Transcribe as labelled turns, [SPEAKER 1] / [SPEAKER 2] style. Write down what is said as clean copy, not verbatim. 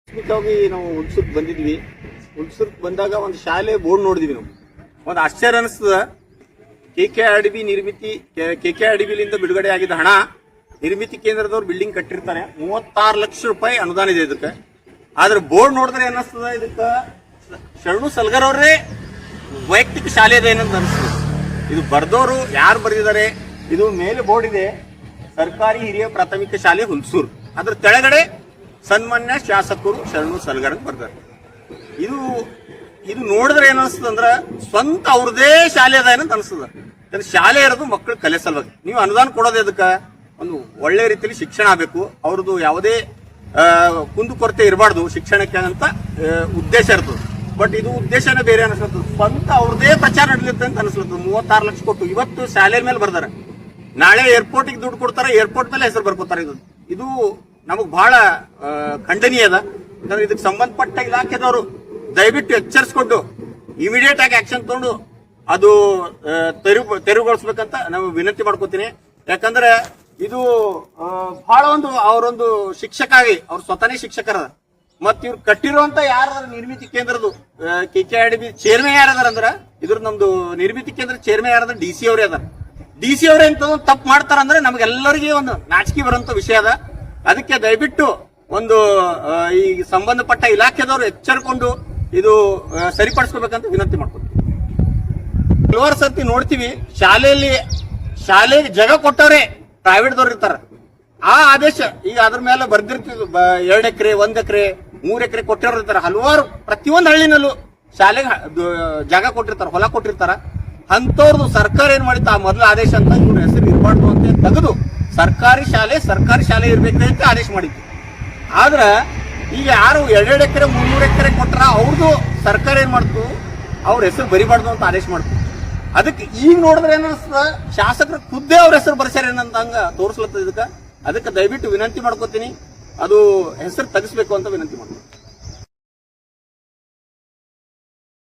[SPEAKER 1] ಆಕಸ್ಮಿಕವಾಗಿ ನಾವು ಹುಣಸೂರ್ಗೆ ಬಂದಿದ್ವಿ. ಹುಣಸೂರ್ಗೆ ಬಂದಾಗ ಒಂದು ಶಾಲೆ ಬೋರ್ಡ್ ನೋಡಿದ್ವಿ. ನಾವು ಒಂದು ಆಶ್ಚರ್ಯ ಅನಿಸ್ತದ. KKRDB ನಿರ್ಮಿತಿ KKRDBಲಿಂದ ಬಿಡುಗಡೆ ಆಗಿದ್ದ ಹಣ ನಿರ್ಮಿತಿ ಕೇಂದ್ರದವ್ರು ಬಿಲ್ಡಿಂಗ್ ಕಟ್ಟಿರ್ತಾರೆ. 36 ಲಕ್ಷ ರೂಪಾಯಿ ಅನುದಾನ ಇದೆ ಇದಕ್ಕೆ. ಆದ್ರೆ ಬೋರ್ಡ್ ನೋಡಿದ್ರೆ ಏನಿಸ್ತದ, ಇದಕ್ಕೆ ಶರಣು ಸಲ್ಗರ್ ಅವರೇ ವೈಯಕ್ತಿಕ ಶಾಲೆ ಇದೆ ಏನಂತ ಅನಿಸ್ತದೆ. ಇದು ಬರ್ದವರು ಯಾರು ಬರೆದಿದ್ದಾರೆ, ಇದು ಮೇಲೆ ಬೋರ್ಡ್ ಇದೆ, ಸರ್ಕಾರಿ ಹಿರಿಯ ಪ್ರಾಥಮಿಕ ಶಾಲೆ ಹುಣಸೂರು. ಅದ್ರ ಕೆಳಗಡೆ ಸನ್ಮಾನ್ಯ ಶಾಸಕರು ಶರಣು ಸಲ್ಗರ್ ಅಂತ ಬರ್ತಾರೆ. ಇದು ನೋಡಿದ್ರೆ ಏನ್ ಅನಿಸ್ತದ ಸ್ವಂತ ಅವ್ರದೇ ಶಾಲೆ ಅದ ಏನಂತ ಅನಿಸ್ತದ. ಶಾಲೆ ಇರೋದು ಮಕ್ಕಳು ಕಲೆ ಸಲುವಾಗಿ. ನೀವು ಅನುದಾನ ಕೊಡೋದೇ ಅದಕ್ಕೆ ಒಂದು ಒಳ್ಳೆ ರೀತಿಯಲ್ಲಿ ಶಿಕ್ಷಣ ಆಗಬೇಕು, ಅವ್ರದ್ದು ಯಾವುದೇ ಕುಂದುಕೊರತೆ ಇರಬಾರ್ದು ಶಿಕ್ಷಣಕ್ಕೆ ಅಂತ ಉದ್ದೇಶ ಇರ್ತದೆ. ಬಟ್ ಇದು ಉದ್ದೇಶನೇ ಬೇರೆ ಅನಿಸ್ಲತ್ತದ. ಸ್ವಂತ ಅವ್ರದೇ ಪ್ರಚಾರ ನಡೀಲಿರುತ್ತೆ ಅಂತ ಅನಿಸ್ಲತ್ತದ. 36 ಲಕ್ಷ ಕೊಟ್ಟು ಇವತ್ತು ಶಾಲೆ ಮೇಲೆ ಬರ್ದಾರೆ, ನಾಳೆ ಏರ್ಪೋರ್ಟ್ಗೆ ದುಡ್ಡು ಕೊಡ್ತಾರೆ, ಏರ್ಪೋರ್ಟ್ ಮೇಲೆ ಹೆಸರು ಬರ್ಕೋತಾರೆ. ಇದು ನಮಗ್ ಬಹಳ ಖಂಡನೀಯ ಅದ. ಯಾಕಂದ್ರೆ ಇದಕ್ಕೆ ಸಂಬಂಧಪಟ್ಟ ಇಲಾಖೆದವರು ದಯವಿಟ್ಟು ಎಚ್ಚರಿಸಿಕೊಂಡು ಇಮಿಡಿಯೇಟ್ ಆಗಿ ಆಕ್ಷನ್ ತಗೊಂಡು ಅದು ತೆರವುಗೊಳಿಸ್ಬೇಕಂತ ನಾವು ವಿನಂತಿ ಮಾಡ್ಕೋತೀನಿ. ಯಾಕಂದ್ರೆ ಇದು ಬಹಳ ಅವರೊಂದು ಶಿಕ್ಷಕ ಆಗಿ ಅವ್ರು ಸ್ವತಃ ಶಿಕ್ಷಕರ ಮತ್ ಇವ್ರು ಕಟ್ಟಿರುವಂತ ಯಾರ ನಿರ್ಮಿತಿ ಕೇಂದ್ರದ್ದು KKRDB ಚೇರ್ಮನ್ ಯಾರದಾರ ಅಂದ್ರ ಇದ್ರ ನಮ್ದು ನಿರ್ಮಿತಿ ಕೇಂದ್ರ ಚೇರ್ಮನ್ ಯಾರದಾರ DC ಅವರೇ ಅದಾರ. DC ಅವರೇ ಅಂತ ತಪ್ಪು ಮಾಡ್ತಾರಂದ್ರೆ ನಮ್ಗೆಲ್ಲರಿಗೆ ಒಂದು ನಾಚಿಕೆ ಬರುವಂತ ವಿಷಯ ಅದ. ಅದಕ್ಕೆ ದಯವಿಟ್ಟು ಒಂದು ಈ ಸಂಬಂಧಪಟ್ಟ ಇಲಾಖೆದವರು ಎಚ್ಚರಿಕೊಂಡು ಇದು ಸರಿಪಡಿಸ್ಕೋಬೇಕಂತ ವಿನಂತಿ ಮಾಡ್ಕೊತೀವಿ. ಹಲವಾರು ಸರ್ತಿ ನೋಡ್ತೀವಿ ಶಾಲೆಗೆ ಜಾಗ ಕೊಟ್ಟವ್ರೆ ಪ್ರೈವೇಟ್ದವ್ರು ಇರ್ತಾರ. ಆ ಆದೇಶ ಈಗ ಅದ್ರ ಮೇಲೆ ಬರ್ದಿರ್ತೀವಿ, 2 ಎಕರೆ 1 ಎಕರೆ 3 ಎಕರೆ ಕೊಟ್ಟವ್ರು ಇರ್ತಾರ. ಹಲವಾರು ಪ್ರತಿಯೊಂದು ಹಳ್ಳಿನಲ್ಲೂ ಶಾಲೆಗೆ ಜಾಗ ಕೊಟ್ಟಿರ್ತಾರ, ಹೊಲ ಕೊಟ್ಟಿರ್ತಾರ. ಅಂತವ್ರದ್ದು ಸರ್ಕಾರ ಏನ್ ಮಾಡಿತ್ತು, ಆ ಮೊದಲ ಆದೇಶ ಅಂತ ಇವ್ರ ಹೆಸರು ಇರಬಾರ್ದು ಅಂತ ತೆಗೆದು ಸರ್ಕಾರಿ ಶಾಲೆ ಇರ್ಬೇಕು ಅಂತ ಆದೇಶ ಮಾಡಿತ್ತು. ಆದ್ರ ಈಗ ಯಾರು 2 ಎಕರೆ 300 ಎಕರೆ ಕೊಟ್ರ ಅವ್ರದ್ದು ಸರ್ಕಾರ ಏನ್ ಮಾಡ್ತು, ಅವ್ರ ಹೆಸರು ಬರಿಬಾರ್ದು ಅಂತ ಆದೇಶ ಮಾಡ್ತು. ಅದಕ್ಕೆ ಈಗ ನೋಡಿದ್ರೆ ಏನಿಸ್ತದ, ಶಾಸಕರ ಖುದ್ದೇ ಅವ್ರ ಹೆಸರು ಬರ್ಸ್ಯಾರ ಏನಂತ ಹಂಗ ತೋರಿಸ್ಲತ್ತದ. ಅದಕ್ಕೆ ದಯವಿಟ್ಟು ವಿನಂತಿ ಮಾಡ್ಕೋತೀನಿ, ಅದು ಹೆಸರು ತೆಗಿಸ್ಬೇಕು ಅಂತ ವಿನಂತಿ ಮಾಡ್ತೀನಿ.